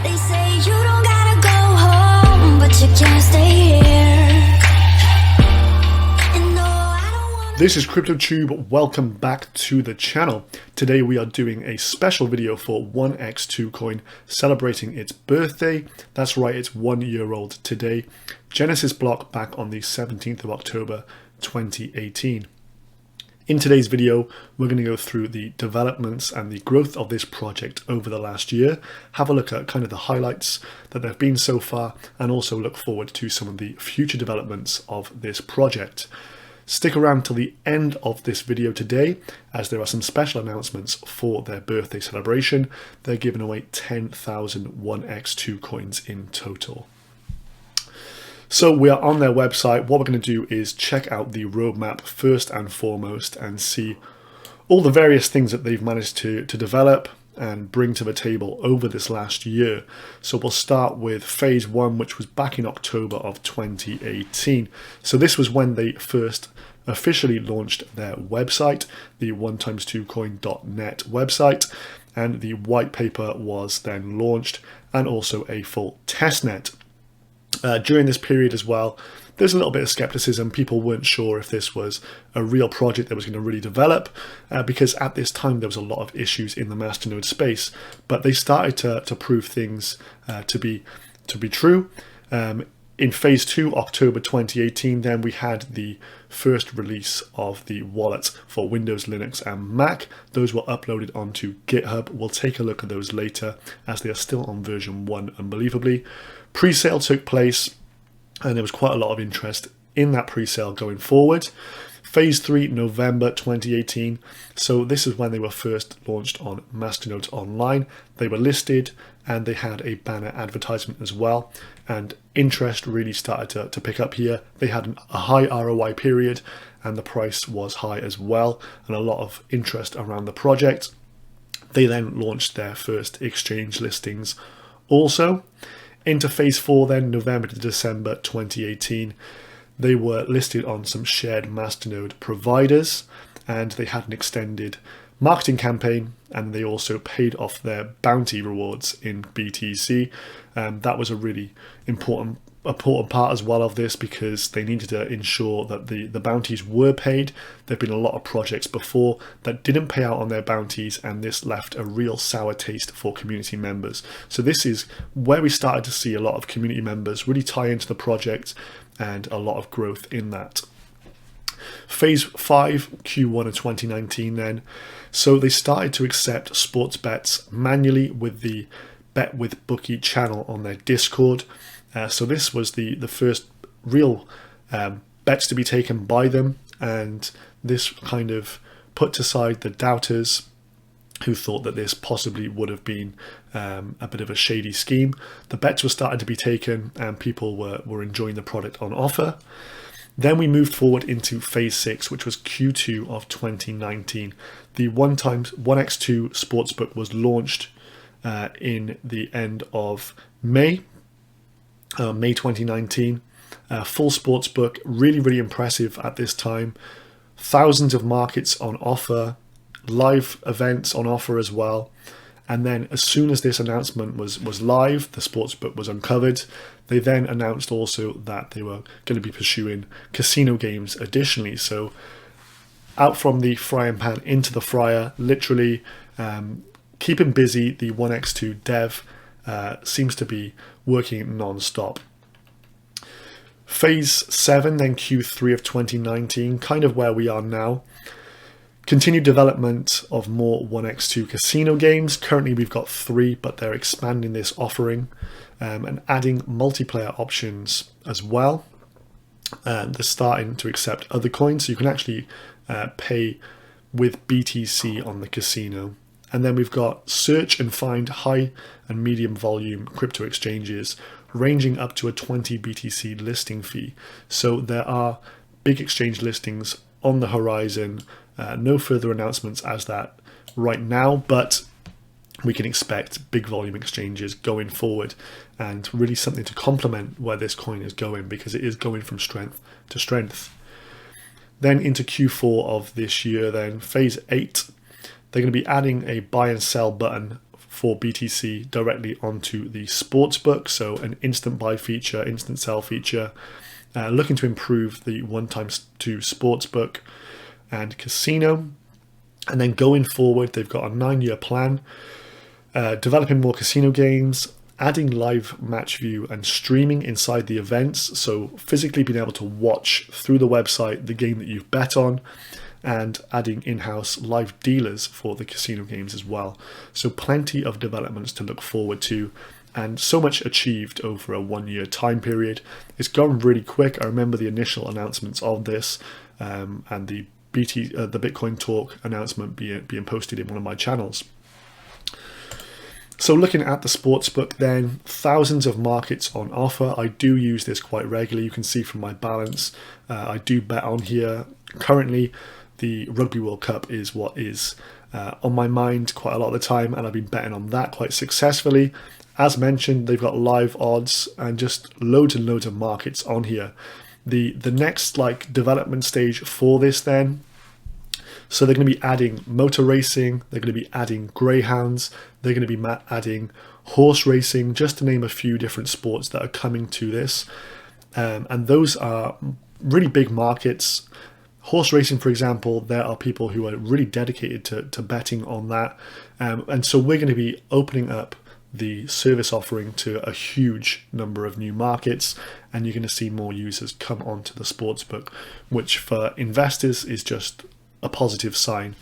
They say you don't gotta go home, but you can't stay here. And no, I don't wanna... This is CryptoTube. Welcome back to the channel. Today we are doing a special video for 1X2 coin celebrating its birthday. That's right, it's 1 year old today. Genesis block back on the 17th of October 2018. In today's video, we're going to go through the developments and the growth of this project over the last year, have a look at kind of the highlights that there have been so far, and also look forward to some of the future developments of this project. Stick around till the end of this video today, as there are some special announcements for their birthday celebration. They're giving away 10,000 1X2 coins in total. So we are on their website. What we're going to do is check out the roadmap first and foremost and see all the various things that they've managed to develop and bring to the table over this last year. So we'll start with phase 1, which was back in October of 2018. So this was when they first officially launched their website, the 1x2coin.net website, and the white paper was then launched and also a full testnet. During this period as well, there's a little bit of skepticism. People weren't sure if this was a real project that was going to really develop, because at this time there was a lot of issues in the Masternode space, but they started to prove things to be true. In phase 2, October 2018, then we had the first release of the wallets for Windows, Linux and Mac. Those were uploaded onto GitHub. We'll take a look at those later as they are still on version 1, unbelievably. Pre-sale took place and there was quite a lot of interest in that pre-sale going forward. Phase 3, November 2018. So this is when they were first launched on Masternodes online. They were listed and they had a banner advertisement as well. And interest really started to pick up here. They had a high ROI period and the price was high as well, and a lot of interest around the project. They then launched their first exchange listings also. Into phase 4 then, November to December 2018. They were listed on some shared Masternode providers and they had an extended marketing campaign, and they also paid off their bounty rewards in BTC. That was a really important part as well of this, because they needed to ensure that the bounties were paid. There have been a lot of projects before that didn't pay out on their bounties, and this left a real sour taste for community members. So this is where we started to see a lot of community members really tie into the project and a lot of growth in that. Phase 5, Q1 of 2019 then. So they started to accept sports bets manually with the Bet with Bookie channel on their Discord. So this was the first real bets to be taken by them, and this kind of put aside the doubters who thought that this possibly would have been a bit of a shady scheme. The bets were starting to be taken and people were enjoying the product on offer. Then we moved forward into phase 6, which was Q2 of 2019. The 1x2 Sportsbook was launched in the end of May 2019. Full Sportsbook, really impressive at this time. Thousands of markets on offer, live events on offer as well. And then as soon as this announcement was live, the sportsbook was uncovered. They then announced also that they were going to be pursuing casino games additionally. So out from the frying pan into the fryer, literally keeping busy. The 1x2 dev seems to be working non-stop. Phase 7, then Q3 of 2019, kind of where we are now. Continued development of more 1x2 casino games. Currently we've got 3, but they're expanding this offering and adding multiplayer options as well. They're starting to accept other coins, so you can actually pay with BTC on the casino. And then we've got search and find high and medium volume crypto exchanges ranging up to a 20 BTC listing fee. So there are big exchange listings on the horizon. No further announcements as that right now, but we can expect big volume exchanges going forward, and really something to complement where this coin is going, because it is going from strength to strength. Then into Q4 of this year, then phase 8, they're going to be adding a buy and sell button for BTC directly onto the sportsbook. So an instant buy feature, instant sell feature, looking to improve the 1x2 sportsbook and casino. And then going forward, they've got a 9-year plan, developing more casino games, adding live match view and streaming inside the events. So physically being able to watch through the website the game that you've bet on, and adding in-house live dealers for the casino games as well. So plenty of developments to look forward to, and so much achieved over a 1-year time period. It's gone really quick. I remember the initial announcements of this, and the Bitcoin Talk announcement being posted in one of my channels. So looking at the sportsbook then, thousands of markets on offer. I do use this quite regularly. You can see from my balance, I do bet on here. Currently, the Rugby World Cup is what is on my mind quite a lot of the time, and I've been betting on that quite successfully. As mentioned, they've got live odds and just loads and loads of markets on here. The next development stage for this then, so they're going to be adding motor racing, they're going to be adding greyhounds, they're going to be adding horse racing, just to name a few different sports that are coming to this. And those are really big markets. Horse racing, for example, there are people who are really dedicated to betting on that. And so we're going to be opening up the service offering to a huge number of new markets, and you're going to see more users come onto the sportsbook, which for investors is just a positive sign,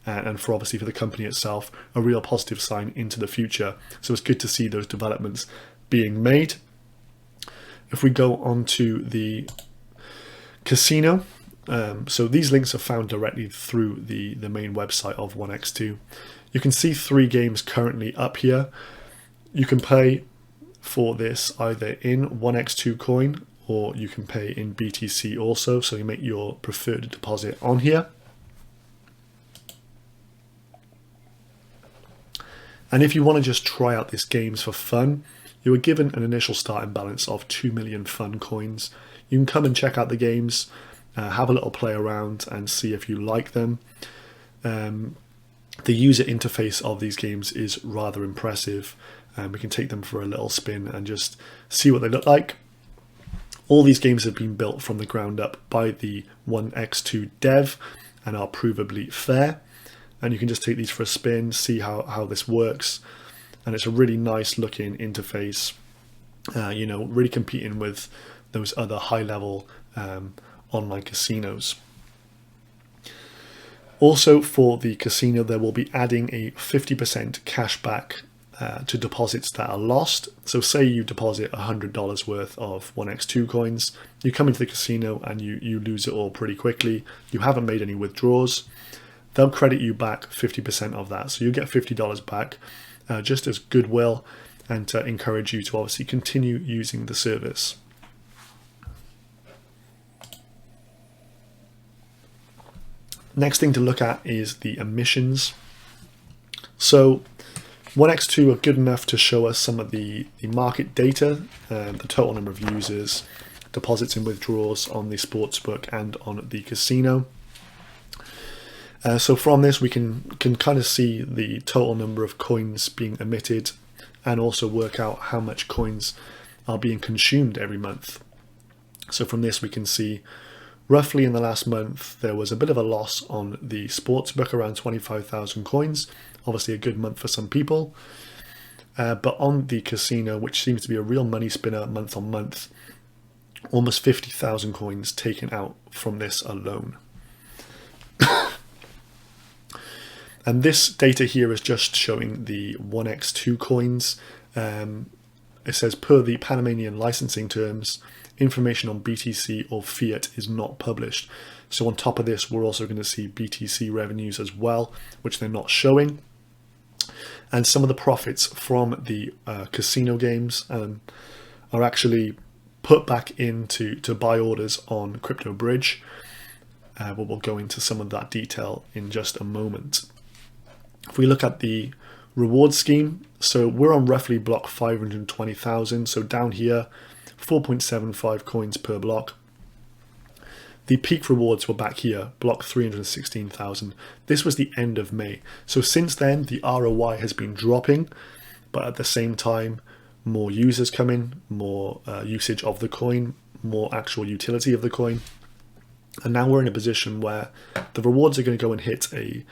and for obviously for the company itself, a real positive sign into the future. So it's good to see those developments being made. If we go on to the casino, so these links are found directly through the main website of 1x2. You can see 3 games currently up here. You can pay for this either in 1x2 coin, or you can pay in BTC also, so you make your preferred deposit on here. And if you want to just try out these games for fun, you are given an initial starting balance of 2 million fun coins. You can come and check out the games, have a little play around and see if you like them. The user interface of these games is rather impressive. We can take them for a little spin and just see what they look like. All these games have been built from the ground up by the 1x2 dev and are provably fair. And you can just take these for a spin, see how this works. And it's a really nice looking interface, really competing with those other high level online casinos. Also for the casino, there will be adding a 50% cashback to deposits that are lost. So say you deposit $100 worth of 1x2 coins, you come into the casino and you lose it all pretty quickly. You haven't made any withdrawals. They'll credit you back 50% of that. So you get $50 back just as goodwill, and to encourage you to obviously continue using the service. Next thing to look at is the emissions. So 1x2 are good enough to show us some of the market data, the total number of users, deposits and withdrawals on the sportsbook and on the casino. So from this we can kind of see the total number of coins being emitted, and also work out how much coins are being consumed every month. So from this we can see roughly in the last month there was a bit of a loss on the sportsbook, around 25,000 coins. Obviously a good month for some people. But on the casino, which seems to be a real money spinner month on month, almost 50,000 coins taken out from this alone. And this data here is just showing the 1x2 coins. It says, per the Panamanian licensing terms, information on BTC or fiat is not published. So on top of this, we're also going to see BTC revenues as well, which they're not showing. And some of the profits from the casino games are actually put back into buy orders on Crypto Bridge. We'll go into some of that detail in just a moment. If we look at the reward scheme, so we're on roughly block 520,000. So down here, 4.75 coins per block. The peak rewards were back here, block 316,000. This was the end of May. So since then, the ROI has been dropping, but at the same time, more users come in, more usage of the coin, more actual utility of the coin. And now we're in a position where the rewards are going to go and hit the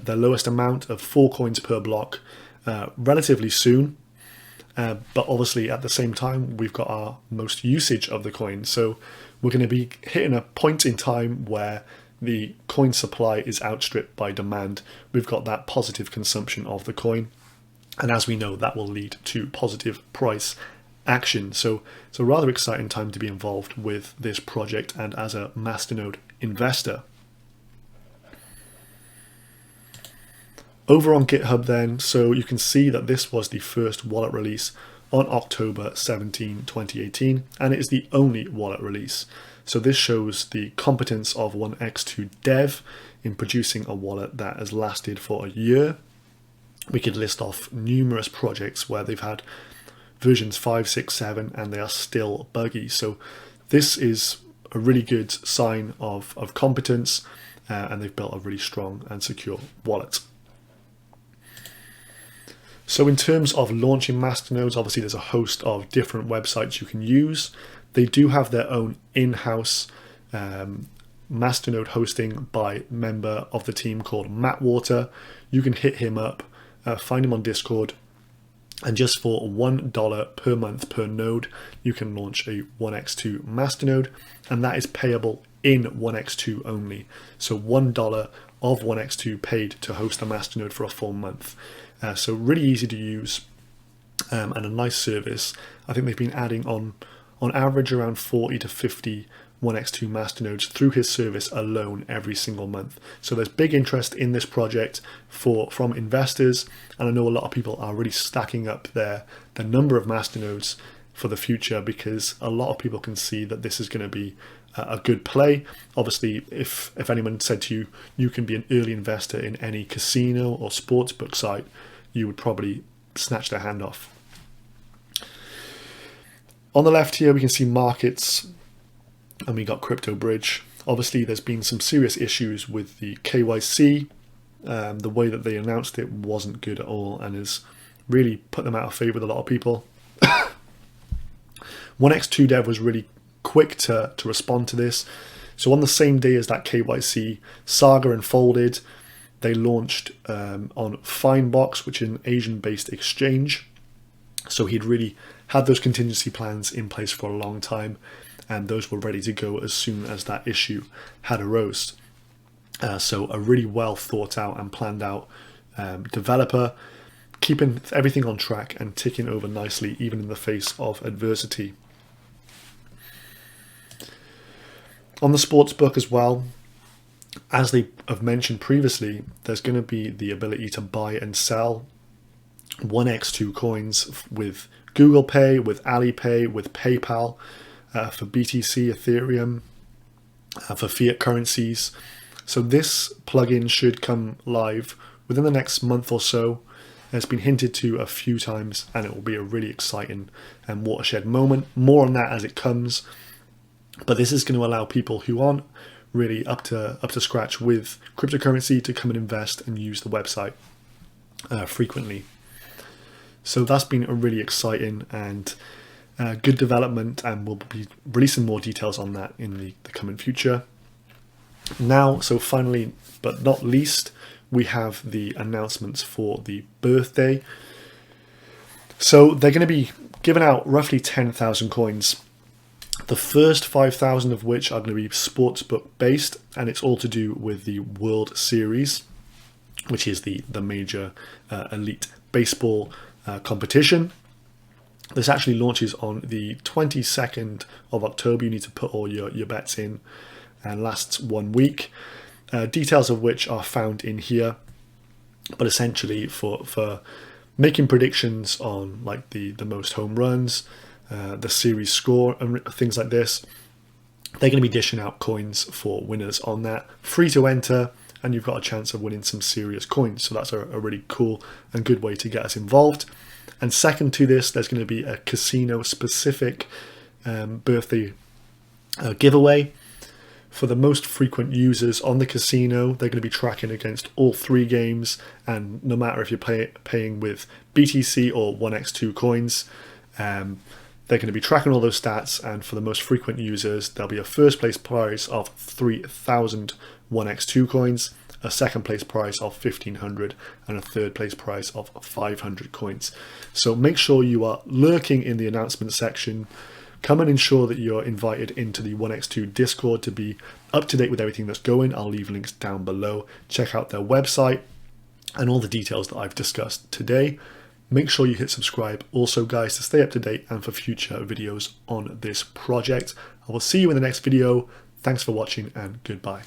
lowest amount of 4 coins per block relatively soon. But obviously at the same time, we've got our most usage of the coin. So we're going to be hitting a point in time where the coin supply is outstripped by demand. We've got that positive consumption of the coin. And as we know, that will lead to positive price action. So it's a rather exciting time to be involved with this project and as a Masternode investor. Over on GitHub then, so you can see that this was the first wallet release on October 17, 2018, and it is the only wallet release. So this shows the competence of 1X2 dev in producing a wallet that has lasted for a year. We could list off numerous projects where they've had versions 5, 6, 7, and they are still buggy. So this is a really good sign of competence, and they've built a really strong and secure wallet. So in terms of launching Masternodes, obviously there's a host of different websites you can use. They do have their own in-house Masternode hosting by a member of the team called Matt Water. You can hit him up, find him on Discord, and just for $1 per month per node, you can launch a 1x2 Masternode, and that is payable in 1x2 only. So $1 of 1x2 paid to host a Masternode for a full month. So really easy to use and a nice service. I think they've been adding on average around 40 to 50 1x2 Masternodes through his service alone every single month. So there's big interest in this project from investors, and I know a lot of people are really stacking up the number of Masternodes for the future, because a lot of people can see that this is going to be a good play. Obviously, if anyone said to you, you can be an early investor in any casino or sportsbook site, you would probably snatch their hand off. On the left here, we can see markets, and we got Crypto Bridge. Obviously, there's been some serious issues with the KYC. The way that they announced it wasn't good at all, and has really put them out of favor with a lot of people. 1x2 dev was really quick to respond to this. So on the same day as that KYC saga unfolded, they launched on Finebox, which is an Asian-based exchange. So he'd really had those contingency plans in place for a long time, and those were ready to go as soon as that issue had arose. So a really well thought out and planned out developer, keeping everything on track and ticking over nicely, even in the face of adversity. On the sportsbook as well, as they have mentioned previously, there's going to be the ability to buy and sell 1x2 coins with Google Pay, with Alipay, with PayPal, for BTC, Ethereum, for fiat currencies. So this plugin should come live within the next month or so. It's been hinted to a few times, and it will be a really exciting and watershed moment. More on that as it comes. But this is going to allow people who aren't really up to scratch with cryptocurrency to come and invest and use the website frequently. So that's been a really exciting and good development, and we'll be releasing more details on that in the coming future. Now, so finally, but not least, we have the announcements for the birthday. So they're going to be giving out roughly 10,000 coins. The first 5,000 of which are going to be sportsbook based, and it's all to do with the World Series, which is the major elite baseball competition. This actually launches on the 22nd of October. You need to put all your bets in, and lasts 1 week. Details of which are found in here, but essentially for making predictions on like the most home runs, the series score and things like this, they're going to be dishing out coins for winners on that, free to enter, and you've got a chance of winning some serious coins. So that's a really cool and good way to get us involved. And second to this, there's going to be a casino specific birthday giveaway. For the most frequent users on the casino, they're going to be tracking against all 3 games, and no matter if you're paying with BTC or 1x2 coins, they're going to be tracking all those stats. And for the most frequent users, there'll be a first place prize of 3,000 1x2 coins, a second place prize of 1,500, and a third place prize of 500 coins. So make sure you are lurking in the announcement section. Come and ensure that you're invited into the 1x2 Discord to be up to date with everything that's going. I'll leave links down below. Check out their website and all the details that I've discussed today. Make sure you hit subscribe also, guys, to stay up to date and for future videos on this project. I will see you in the next video. Thanks for watching and goodbye.